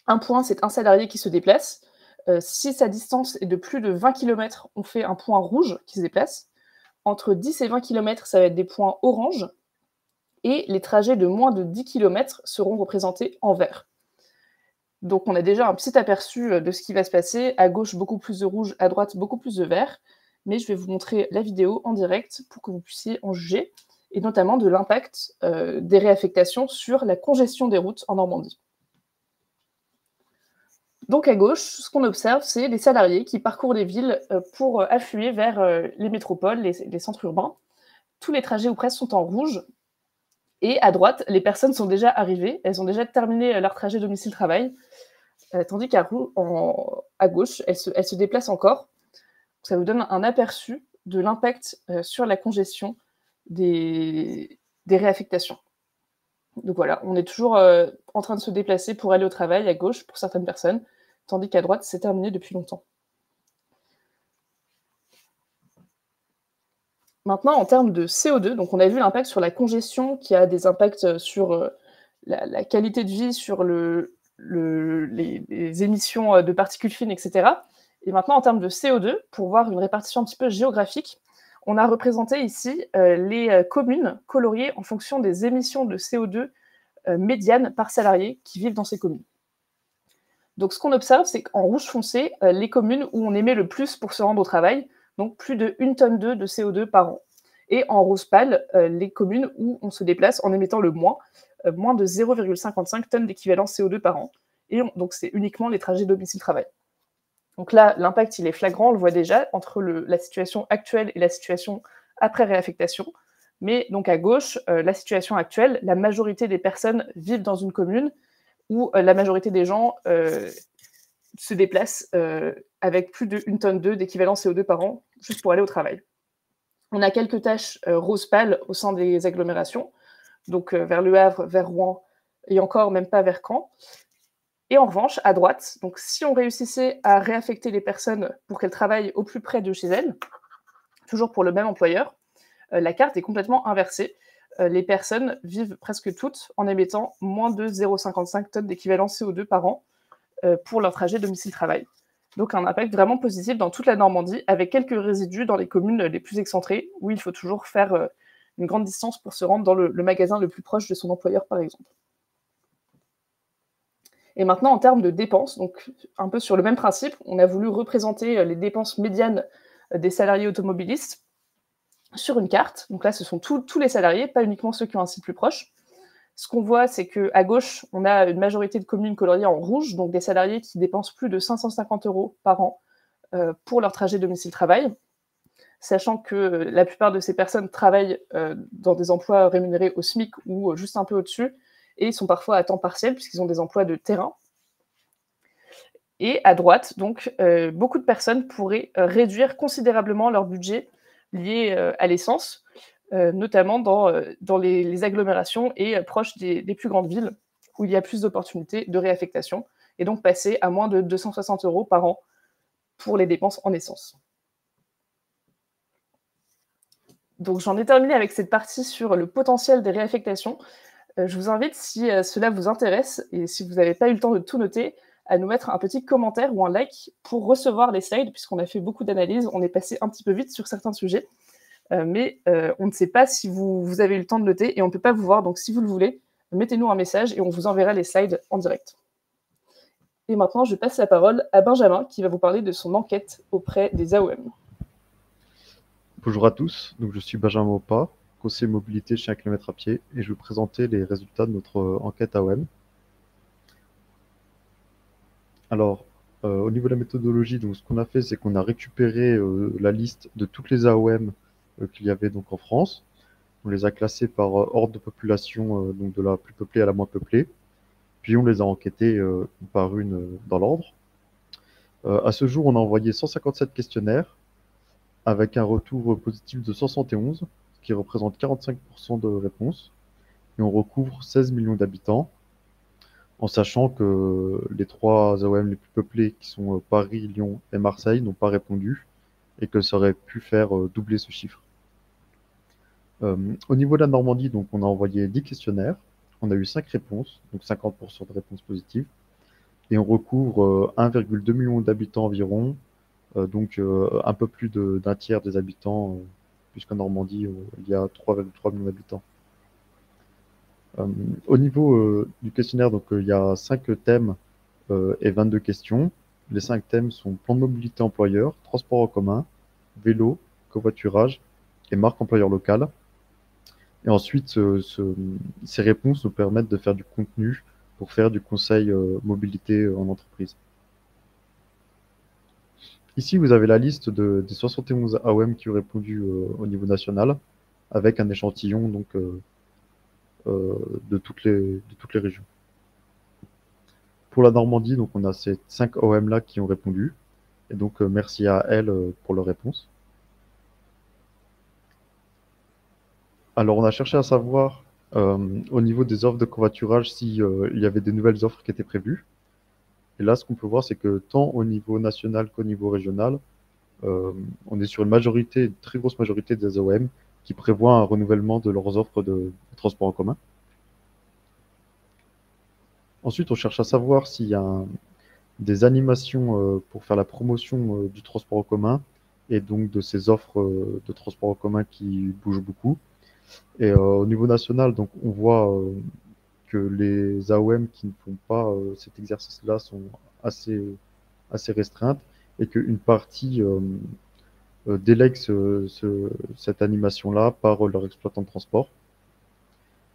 un point, c'est un salarié qui se déplace. Si sa distance est de plus de 20 km, on fait un point rouge qui se déplace. Entre 10 et 20 km, ça va être des points orange. Et les trajets de moins de 10 km seront représentés en vert. Donc on a déjà un petit aperçu de ce qui va se passer. À gauche, beaucoup plus de rouge, à droite, beaucoup plus de vert. Mais je vais vous montrer la vidéo en direct pour que vous puissiez en juger, et notamment de l'impact des réaffectations sur la congestion des routes en Normandie. Donc à gauche, ce qu'on observe, c'est les salariés qui parcourent les villes pour affluer vers les métropoles, les centres urbains. Tous les trajets ou presque sont en rouge. Et à droite, les personnes sont déjà arrivées, elles ont déjà terminé leur trajet domicile-travail, tandis qu'à gauche, elles se déplacent encore. Ça vous donne un aperçu de l'impact sur la congestion des réaffectations. Donc voilà, on est toujours en train de se déplacer pour aller au travail à gauche pour certaines personnes, tandis qu'à droite, c'est terminé depuis longtemps. Maintenant, en termes de CO2, donc on a vu l'impact sur la congestion, qui a des impacts sur la qualité de vie, sur les émissions de particules fines, etc. Et maintenant, en termes de CO2, pour voir une répartition un petit peu géographique, on a représenté ici les communes coloriées en fonction des émissions de CO2 médianes par salarié qui vivent dans ces communes. Donc ce qu'on observe, c'est qu'en rouge foncé, les communes où on émet le plus pour se rendre au travail, donc plus de 1,2 tonne de CO2 par an. Et en rose pâle, les communes où on se déplace en émettant le moins de 0,55 tonnes d'équivalent CO2 par an. Et donc c'est uniquement les trajets domicile-travail. Donc là, l'impact, il est flagrant, on le voit déjà, entre la situation actuelle et la situation après réaffectation. Mais donc à gauche, la situation actuelle, la majorité des personnes vivent dans une commune où la majorité des gens se déplacent avec plus de 1,2 tonne d'équivalent CO2 par an, juste pour aller au travail. On a quelques taches rose pâle au sein des agglomérations, donc vers Le Havre, vers Rouen, et encore même pas vers Caen. Et en revanche, à droite, donc si on réussissait à réaffecter les personnes pour qu'elles travaillent au plus près de chez elles, toujours pour le même employeur, la carte est complètement inversée. Les personnes vivent presque toutes en émettant moins de 0,55 tonnes d'équivalent CO2 par an pour leur trajet domicile-travail. Donc un impact vraiment positif dans toute la Normandie, avec quelques résidus dans les communes les plus excentrées, où il faut toujours faire une grande distance pour se rendre dans le magasin le plus proche de son employeur, par exemple. Et maintenant, en termes de dépenses, donc un peu sur le même principe, on a voulu représenter les dépenses médianes des salariés automobilistes sur une carte. Donc là, ce sont tous les salariés, pas uniquement ceux qui ont un site plus proche. Ce qu'on voit, c'est qu'à gauche, on a une majorité de communes coloriées en rouge, donc des salariés qui dépensent plus de 550 € par an pour leur trajet domicile-travail, sachant que la plupart de ces personnes travaillent dans des emplois rémunérés au SMIC ou juste un peu au-dessus, et sont parfois à temps partiel, puisqu'ils ont des emplois de terrain. Et à droite, donc, beaucoup de personnes pourraient réduire considérablement leur budget lié à l'essence, notamment dans les agglomérations et proches des plus grandes villes, où il y a plus d'opportunités de réaffectation, et donc passer à moins de 260 € par an pour les dépenses en essence. Donc j'en ai terminé avec cette partie sur le potentiel des réaffectations. Je vous invite, si cela vous intéresse, et si vous n'avez pas eu le temps de tout noter, à nous mettre un petit commentaire ou un like pour recevoir les slides, puisqu'on a fait beaucoup d'analyses, on est passé un petit peu vite sur certains sujets, mais on ne sait pas si vous avez eu le temps de noter, et on ne peut pas vous voir, donc si vous le voulez, mettez-nous un message et on vous enverra les slides en direct. Et maintenant, je passe la parole à Benjamin, qui va vous parler de son enquête auprès des AOM. Bonjour à tous, donc je suis Benjamin Maupas, conseiller mobilité chez 1 km à pied et je vais vous présenter les résultats de notre enquête AOM. Alors, au niveau de la méthodologie, donc, ce qu'on a fait, c'est qu'on a récupéré la liste de toutes les AOM qu'il y avait donc en France. On les a classées par ordre de population, donc de la plus peuplée à la moins peuplée. Puis on les a enquêtées une par une dans l'ordre. À ce jour, on a envoyé 157 questionnaires avec un retour positif de 171, ce qui représente 45% de réponses. Et on recouvre 16 millions d'habitants, en sachant que les 3 AOM les plus peuplées, qui sont Paris, Lyon et Marseille, n'ont pas répondu et que ça aurait pu faire doubler ce chiffre. Au niveau de la Normandie, donc, on a envoyé 10 questionnaires. On a eu 5 réponses, donc 50% de réponses positives. Et on recouvre 1,2 million d'habitants environ, donc un peu plus d'un tiers des habitants, puisqu'en Normandie, il y a 3,3 millions d'habitants. Au niveau du questionnaire, donc, il y a 5 thèmes et 22 questions. Les 5 thèmes sont plan de mobilité employeur, transport en commun, vélo, covoiturage et marque employeur locale. Et ensuite, ces réponses nous permettent de faire du contenu pour faire du conseil mobilité en entreprise. Ici, vous avez la liste des 71 AOM qui ont répondu au niveau national, avec un échantillon donc, de toutes les régions. Pour la Normandie, donc, on a ces 5 AOM-là qui ont répondu. Et donc, merci à elles pour leur réponse. Alors, on a cherché à savoir, au niveau des offres de covoiturage, s'il y avait des nouvelles offres qui étaient prévues. Et là, ce qu'on peut voir, c'est que tant au niveau national qu'au niveau régional, on est sur une très grosse majorité des AOM qui prévoient un renouvellement de leurs offres de transport en commun. Ensuite, on cherche à savoir s'il y a des animations pour faire la promotion du transport en commun et donc de ces offres de transport en commun qui bougent beaucoup. Et au niveau national, donc, on voit que les AOM qui ne font pas cet exercice-là sont assez restreintes et qu'une partie délègue cette animation-là par leur exploitant de transport.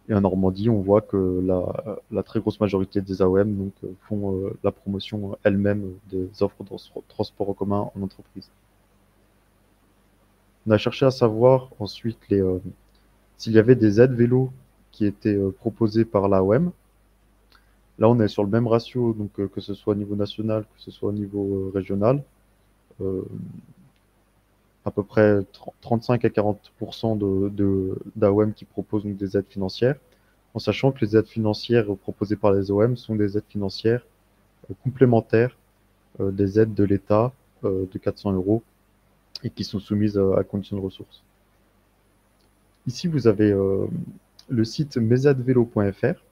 Et en Normandie, on voit que la très grosse majorité des AOM donc, font la promotion elles-mêmes des offres de transport en commun en entreprise. On a cherché à savoir ensuite s'il y avait des aides vélos qui étaient proposées par l'AOM. Là, on est sur le même ratio, donc que ce soit au niveau national, que ce soit au niveau régional. À peu près 35 à 40% d'AOM qui proposent donc des aides financières, en sachant que les aides financières proposées par les AOM sont des aides financières complémentaires des aides de l'État de 400 € et qui sont soumises à conditions de ressources. Ici, vous avez le site mesaidevelo.fr.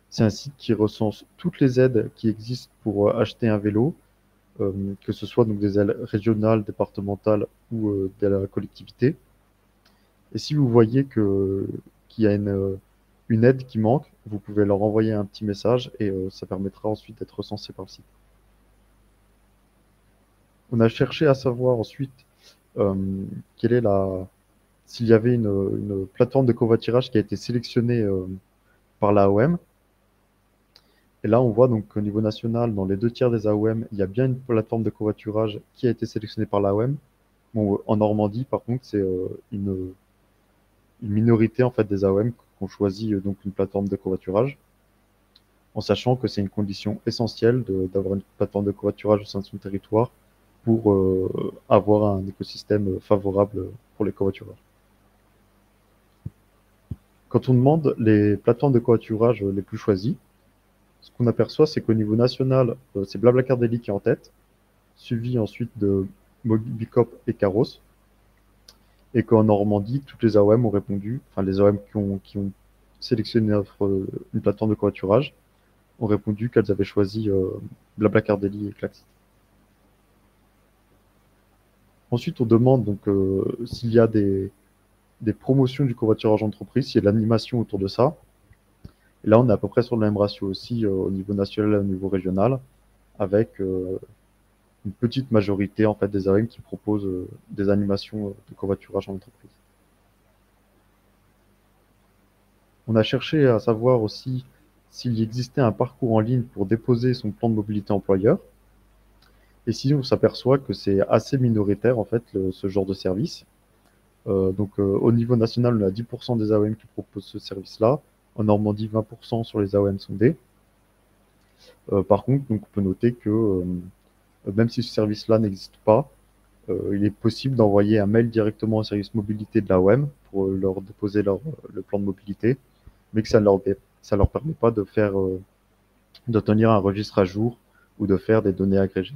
C'est un site qui recense toutes les aides qui existent pour acheter un vélo, que ce soit donc des aides régionales, départementales ou de la collectivité. Et si vous voyez qu'il y a une aide qui manque, vous pouvez leur envoyer un petit message et ça permettra ensuite d'être recensé par le site. On a cherché à savoir ensuite s'il y avait une plateforme de covoiturage qui a été sélectionnée par l'AOM. Et là, on voit donc au niveau national, dans les 2 tiers des AOM, il y a bien une plateforme de covoiturage qui a été sélectionnée par l'AOM. Bon, en Normandie, par contre, c'est une minorité en fait, des AOM qui ont choisi donc une plateforme de covoiturage, en sachant que c'est une condition essentielle d'avoir une plateforme de covoiturage au sein de son territoire pour avoir un écosystème favorable pour les covoitureurs. Quand on demande les plateformes de covoiturage les plus choisies, ce qu'on aperçoit, c'est qu'au niveau national, c'est Blablacar Daily qui est en tête, suivi ensuite de Mobicop et Caros, et qu'en Normandie, toutes les AOM ont répondu, enfin les AOM qui ont sélectionné une plateforme de covoiturage, ont répondu qu'elles avaient choisi Blablacar Daily et Klaxit. Ensuite, on demande donc s'il y a des promotions du covoiturage entreprise, s'il y a de l'animation autour de ça. Et là, on est à peu près sur le même ratio aussi au niveau national et au niveau régional, avec une petite majorité en fait, des AOM qui proposent des animations de covoiturage en entreprise. On a cherché à savoir aussi s'il existait un parcours en ligne pour déposer son plan de mobilité employeur. Et si on s'aperçoit que c'est assez minoritaire, en fait, ce genre de service. Au niveau national, on a 10% des AOM qui proposent ce service-là. En Normandie, 20% sur les AOM sondés. Par contre, donc, on peut noter que même si ce service-là n'existe pas, il est possible d'envoyer un mail directement au service mobilité de l'AOM pour leur déposer le plan de mobilité, mais que ça ne leur permet pas de tenir un registre à jour ou de faire des données agrégées.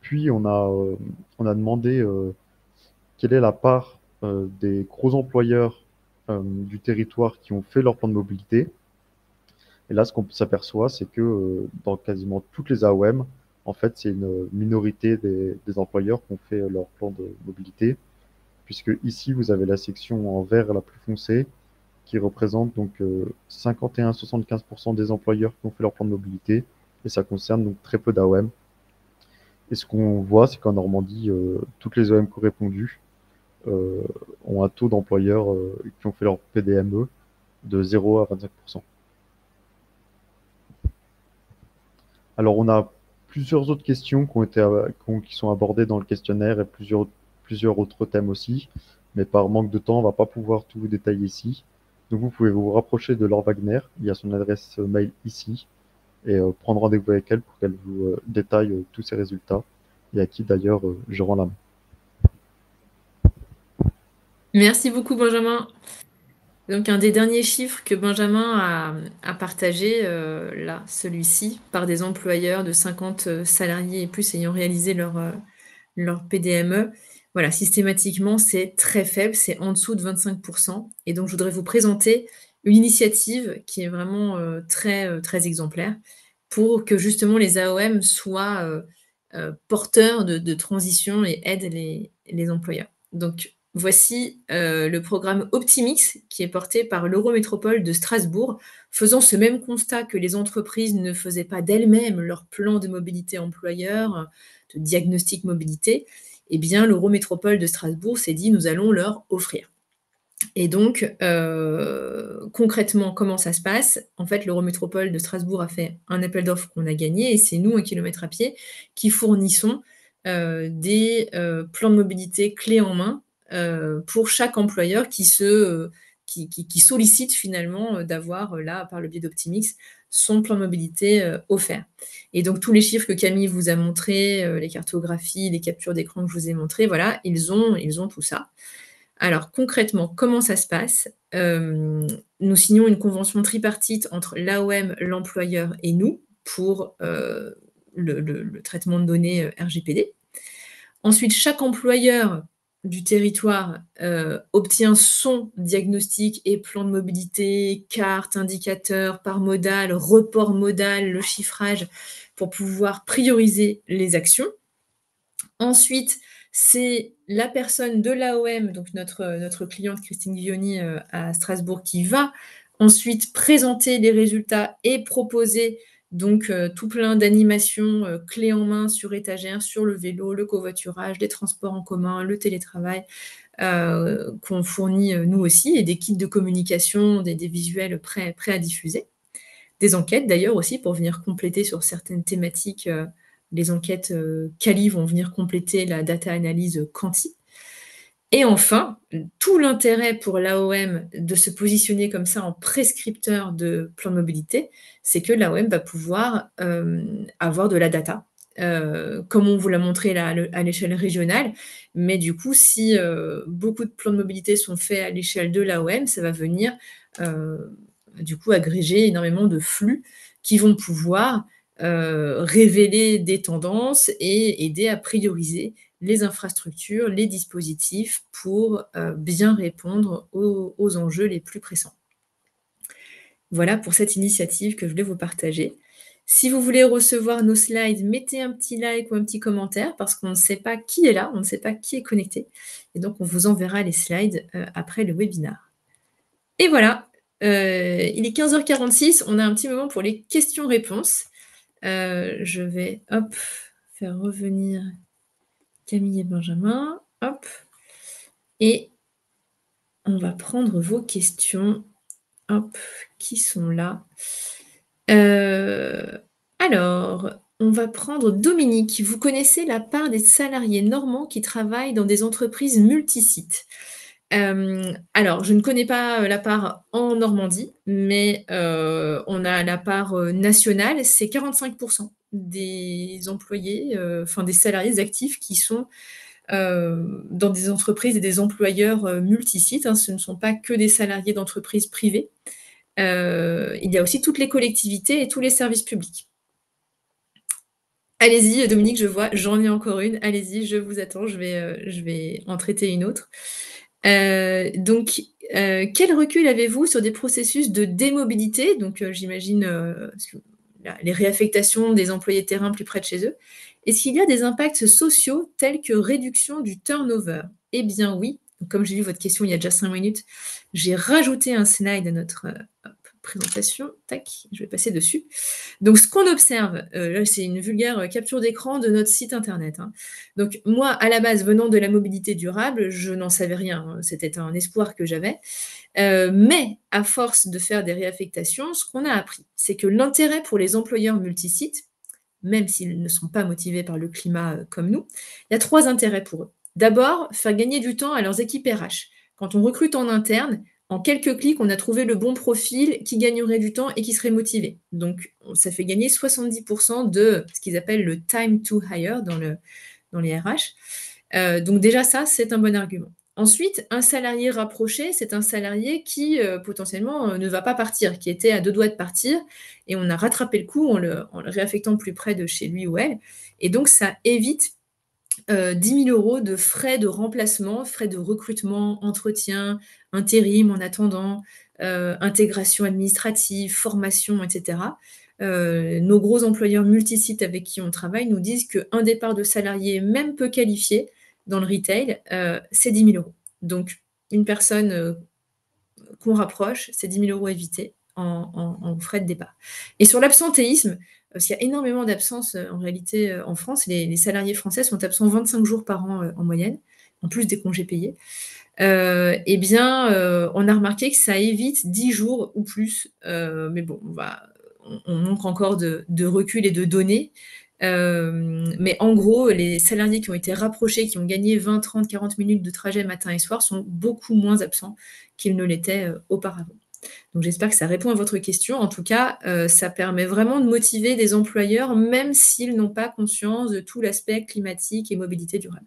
Puis on a demandé quelle est la part des gros employeurs du territoire qui ont fait leur plan de mobilité. Et là, ce qu'on s'aperçoit, c'est que dans quasiment toutes les AOM, en fait, c'est une minorité des employeurs qui ont fait leur plan de mobilité, puisque ici, vous avez la section en vert la plus foncée, qui représente donc 51-75% des employeurs qui ont fait leur plan de mobilité, et ça concerne donc très peu d'AOM. Et ce qu'on voit, c'est qu'en Normandie, toutes les OM qui ont répondu ont un taux d'employeurs qui ont fait leur PDME de 0 à 25%. Alors, on a plusieurs autres questions qui sont abordées dans le questionnaire et plusieurs autres thèmes aussi. Mais par manque de temps, on ne va pas pouvoir tout vous détailler ici. Donc, vous pouvez vous rapprocher de Laure Wagner. Il y a son adresse mail ici. Et prendre rendez-vous avec elle pour qu'elle vous détaille tous ces résultats. Et à qui d'ailleurs je rends la main. Merci beaucoup, Benjamin. Donc, un des derniers chiffres que Benjamin a partagé, là, celui-ci, par des employeurs de 50 salariés et plus ayant réalisé leur PDME. Voilà, systématiquement, c'est très faible, c'est en dessous de 25%. Et donc, je voudrais vous présenter une initiative qui est vraiment très exemplaire pour que justement les AOM soient porteurs de transition et aident les employeurs. Donc, voici le programme Optimix qui est porté par l'Eurométropole de Strasbourg, faisant ce même constat que les entreprises ne faisaient pas d'elles-mêmes leur plan de mobilité employeur, de diagnostic mobilité. Eh bien, l'Eurométropole de Strasbourg s'est dit, nous allons leur offrir. Et donc, concrètement, comment ça se passe? En fait, l'Eurométropole de Strasbourg a fait un appel d'offres qu'on a gagné et c'est nous, 1 kilomètre à pied, qui fournissons des plans de mobilité clés en main pour chaque employeur qui sollicite finalement d'avoir, là, par le biais d'Optimix, son plan de mobilité offert. Et donc, tous les chiffres que Camille vous a montrés, les cartographies, les captures d'écran que je vous ai montrées, voilà, ils ont tout ça. Alors concrètement, comment ça se passe? Nous signons une convention tripartite entre l'AOM, l'employeur et nous pour le traitement de données RGPD. Ensuite, chaque employeur du territoire obtient son diagnostic et plan de mobilité, carte, indicateur par modal, report modal, le chiffrage pour pouvoir prioriser les actions. Ensuite, c'est la personne de l'AOM, donc notre cliente Christine Guioni à Strasbourg, qui va ensuite présenter les résultats et proposer donc tout plein d'animations clés en main sur étagère, sur le vélo, le covoiturage, les transports en commun, le télétravail, qu'on fournit nous aussi, et des kits de communication, des visuels prêts à diffuser. Des enquêtes d'ailleurs aussi pour venir compléter sur certaines thématiques. Les enquêtes Cali vont venir compléter la data analyse Quanti. Et enfin, tout l'intérêt pour l'AOM de se positionner comme ça en prescripteur de plan de mobilité, c'est que l'AOM va pouvoir avoir de la data, comme on vous l'a montré là, à l'échelle régionale. Mais du coup, si beaucoup de plans de mobilité sont faits à l'échelle de l'AOM, ça va venir du coup agréger énormément de flux qui vont pouvoir révéler des tendances et aider à prioriser les infrastructures, les dispositifs pour bien répondre aux enjeux les plus pressants. Voilà pour cette initiative que je voulais vous partager. Si vous voulez recevoir nos slides, mettez un petit like ou un petit commentaire parce qu'on ne sait pas qui est là, on ne sait pas qui est connecté. Et donc, on vous enverra les slides après le webinaire. Et voilà, il est 15h46, on a un petit moment pour les questions-réponses. Je vais faire revenir Camille et Benjamin. Hop. Et on va prendre vos questions. Hop, qui sont là? Alors, on va prendre Dominique. Vous connaissez la part des salariés normands qui travaillent dans des entreprises multisites? Alors, je ne connais pas la part en Normandie, mais on a la part nationale, c'est 45% des employés, enfin des salariés actifs qui sont dans des entreprises et des employeurs multisites, hein. Ce ne sont pas que des salariés d'entreprises privées. Il y a aussi toutes les collectivités et tous les services publics. Allez-y, Dominique, je vois, j'en ai encore une. Allez-y, je vous attends, je vais en traiter une autre. Donc, quel recul avez-vous sur des processus de démobilité? Donc, j'imagine les réaffectations des employés de terrain plus près de chez eux. Est-ce qu'il y a des impacts sociaux tels que réduction du turnover? Eh bien oui. Donc, comme j'ai lu votre question il y a déjà 5 minutes, j'ai rajouté un slide à notre présentation. Tac, je vais passer dessus. Donc, ce qu'on observe, là, c'est une vulgaire capture d'écran de notre site internet, hein. Donc, moi, à la base, venant de la mobilité durable, je n'en savais rien, hein. C'était un espoir que j'avais. Mais à force de faire des réaffectations, ce qu'on a appris, c'est que l'intérêt pour les employeurs multisites, même s'ils ne sont pas motivés par le climat comme nous, il y a 3 intérêts pour eux. D'abord, faire gagner du temps à leurs équipes RH. Quand on recrute en interne, en quelques clics, on a trouvé le bon profil qui gagnerait du temps et qui serait motivé. Donc, ça fait gagner 70% de ce qu'ils appellent le time to hire dans les RH. Donc déjà, ça, c'est un bon argument. Ensuite, un salarié rapproché, c'est un salarié qui potentiellement ne va pas partir, qui était à 2 doigts de partir, et on a rattrapé le coup en le réaffectant plus près de chez lui ou elle. Et donc, ça évite 10 000 € de frais de remplacement, frais de recrutement, entretien, intérim en attendant, intégration administrative, formation, etc. Nos gros employeurs multisites avec qui on travaille nous disent qu'un départ de salarié, même peu qualifié, dans le retail, c'est 10 000 €. Donc, une personne qu'on rapproche, c'est 10 000 € évités en frais de départ. Et sur l'absentéisme, parce qu'il y a énormément d'absences en réalité en France, les salariés français sont absents 25 jours par an en moyenne, en plus des congés payés. Eh bien, on a remarqué que ça évite 10 jours ou plus. Mais bon, on manque encore de recul et de données. Mais en gros, les salariés qui ont été rapprochés, qui ont gagné 20, 30, 40 minutes de trajet matin et soir sont beaucoup moins absents qu'ils ne l'étaient auparavant. Donc j'espère que ça répond à votre question. En tout cas, ça permet vraiment de motiver des employeurs, même s'ils n'ont pas conscience de tout l'aspect climatique et mobilité durable.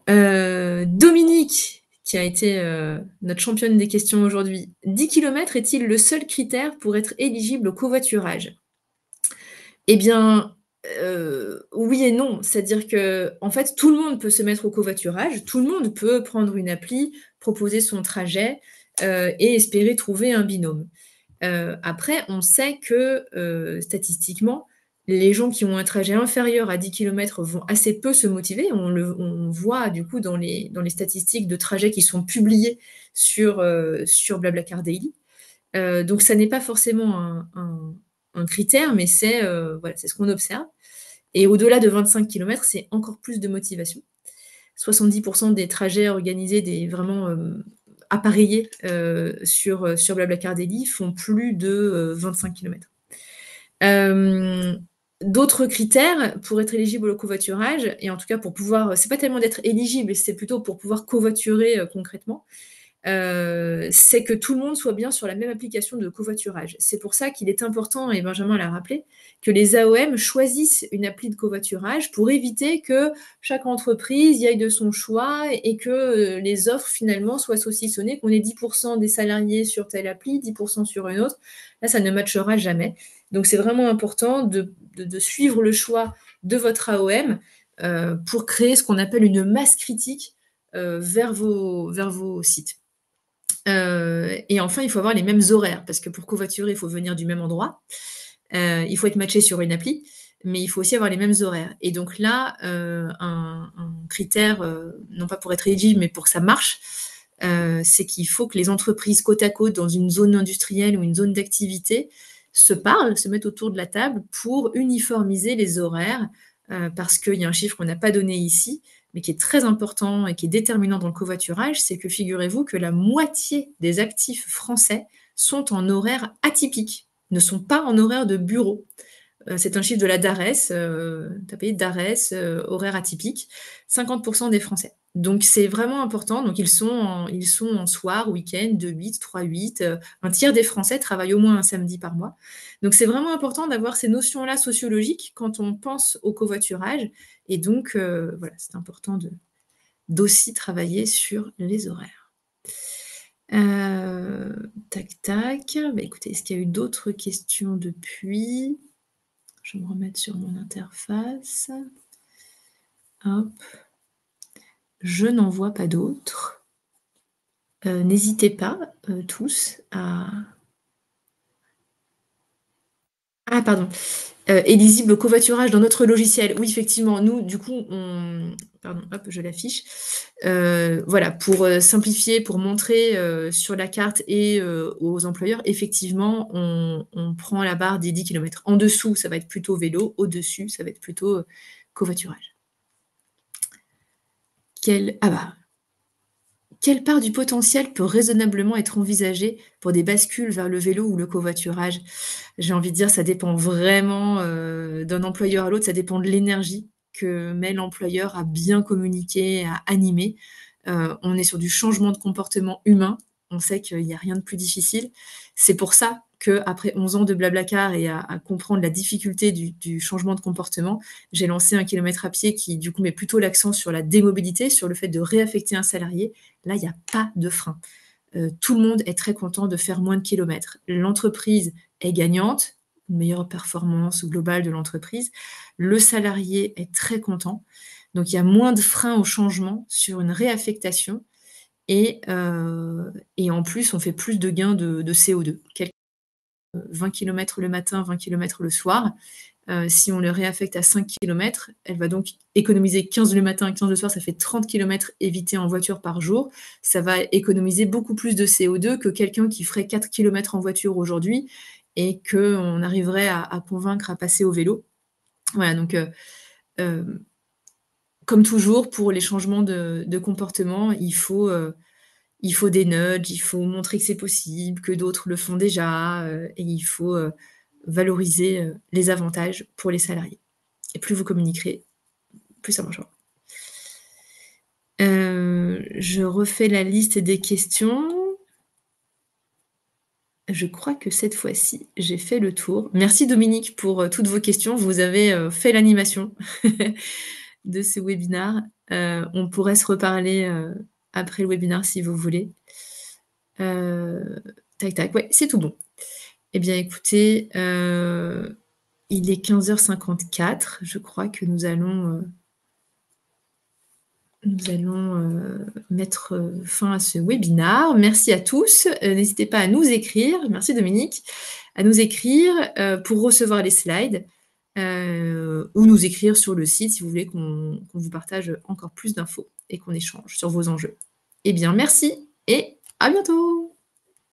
Dominique, qui a été notre championne des questions aujourd'hui. 10 km est-il le seul critère pour être éligible au covoiturage? Eh bien, oui et non. C'est-à-dire que, en fait, tout le monde peut se mettre au covoiturage, tout le monde peut prendre une appli, proposer son trajet et espérer trouver un binôme. Après, on sait que statistiquement, les gens qui ont un trajet inférieur à 10 km vont assez peu se motiver. On voit du coup dans les statistiques de trajets qui sont publiés sur Blablacar Daily. Donc ça n'est pas forcément un critère, mais c'est voilà, c'est ce qu'on observe. Et au-delà de 25 km, c'est encore plus de motivation. 70% des trajets organisés, vraiment appareillés sur Blablacar Daily font plus de 25 km. D'autres critères pour être éligible au covoiturage, et en tout cas pour pouvoir, c'est pas tellement d'être éligible, c'est plutôt pour pouvoir covoiturer concrètement, c'est que tout le monde soit bien sur la même application de covoiturage. C'est pour ça qu'il est important, et Benjamin l'a rappelé, que les AOM choisissent une appli de covoiturage pour éviter que chaque entreprise y aille de son choix et que les offres finalement soient saucissonnées, qu'on ait 10% des salariés sur telle appli, 10% sur une autre. Là, ça ne matchera jamais. Donc, c'est vraiment important de suivre le choix de votre AOM pour créer ce qu'on appelle une masse critique vers vos sites. Et enfin, il faut avoir les mêmes horaires, parce que pour covoiturer, il faut venir du même endroit. Il faut être matché sur une appli, mais il faut aussi avoir les mêmes horaires. Et donc là, un critère, non pas pour être éligible, mais pour que ça marche, c'est qu'il faut que les entreprises côte à côte dans une zone industrielle ou une zone d'activité se parlent, se mettent autour de la table pour uniformiser les horaires, parce qu'il y a un chiffre qu'on n'a pas donné ici, mais qui est très important et qui est déterminant dans le covoiturage, c'est que figurez-vous que la moitié des actifs français sont en horaire atypique, ne sont pas en horaire de bureau. C'est un chiffre de la DARES, tapez DARES, horaire atypique, 50% des Français. Donc c'est vraiment important. Donc ils sont en soir, week-end, 2-8, 3-8. Un tiers des Français travaillent au moins un samedi par mois. Donc c'est vraiment important d'avoir ces notions-là sociologiques quand on pense au covoiturage. Et donc voilà, c'est important d'aussi travailler sur les horaires. Tac, tac. Bah, écoutez, est-ce qu'il y a eu d'autres questions depuis ? Je vais me remettre sur mon interface. Hop. Je n'en vois pas d'autres. N'hésitez pas, tous, à... Ah, pardon. Est lisible le covoiturage dans notre logiciel. Oui, effectivement, nous, du coup, Pardon, hop, je l'affiche. Voilà, pour simplifier, pour montrer sur la carte et aux employeurs, effectivement, on prend la barre des 10 km. En dessous, ça va être plutôt vélo. Au-dessus, ça va être plutôt covoiturage. Quelle part du potentiel peut raisonnablement être envisagée pour des bascules vers le vélo ou le covoiturage? J'ai envie de dire, ça dépend vraiment d'un employeur à l'autre, ça dépend de l'énergie que met l'employeur à bien communiquer, à animer. On est sur du changement de comportement humain. On sait qu'il n'y a rien de plus difficile. C'est pour ça qu'après 11 ans de Blablacar et à comprendre la difficulté du changement de comportement, j'ai lancé 1 kilomètre à pied qui, du coup, met plutôt l'accent sur la démobilité, sur le fait de réaffecter un salarié. Là, il n'y a pas de frein. Tout le monde est très content de faire moins de kilomètres. L'entreprise est gagnante, une meilleure performance globale de l'entreprise. Le salarié est très content. Donc, il y a moins de freins au changement sur une réaffectation. Et en plus, on fait plus de gains de CO2. 20 km le matin, 20 km le soir. Si on le réaffecte à 5 km, elle va donc économiser 15 le matin, 15 le soir, ça fait 30 km évités en voiture par jour. Ça va économiser beaucoup plus de CO2 que quelqu'un qui ferait 4 km en voiture aujourd'hui et qu'on arriverait à convaincre à passer au vélo. Voilà, donc comme toujours, pour les changements de comportement, il faut des nudges, il faut montrer que c'est possible, que d'autres le font déjà, et il faut valoriser les avantages pour les salariés. Et plus vous communiquerez, plus ça marchera. Je refais la liste des questions. Je crois que cette fois-ci, j'ai fait le tour. Merci Dominique pour toutes vos questions. Vous avez fait l'animation de ce webinaire. On pourrait se reparler après le webinaire si vous voulez. Tac, tac, ouais, c'est tout bon. Eh bien, écoutez, il est 15h54. Je crois que nous allons mettre fin à ce webinaire. Merci à tous. N'hésitez pas à nous écrire. Merci Dominique. À nous écrire pour recevoir les slides ou nous écrire sur le site si vous voulez qu'on vous partage encore plus d'infos et qu'on échange sur vos enjeux. Eh bien, merci et à bientôt.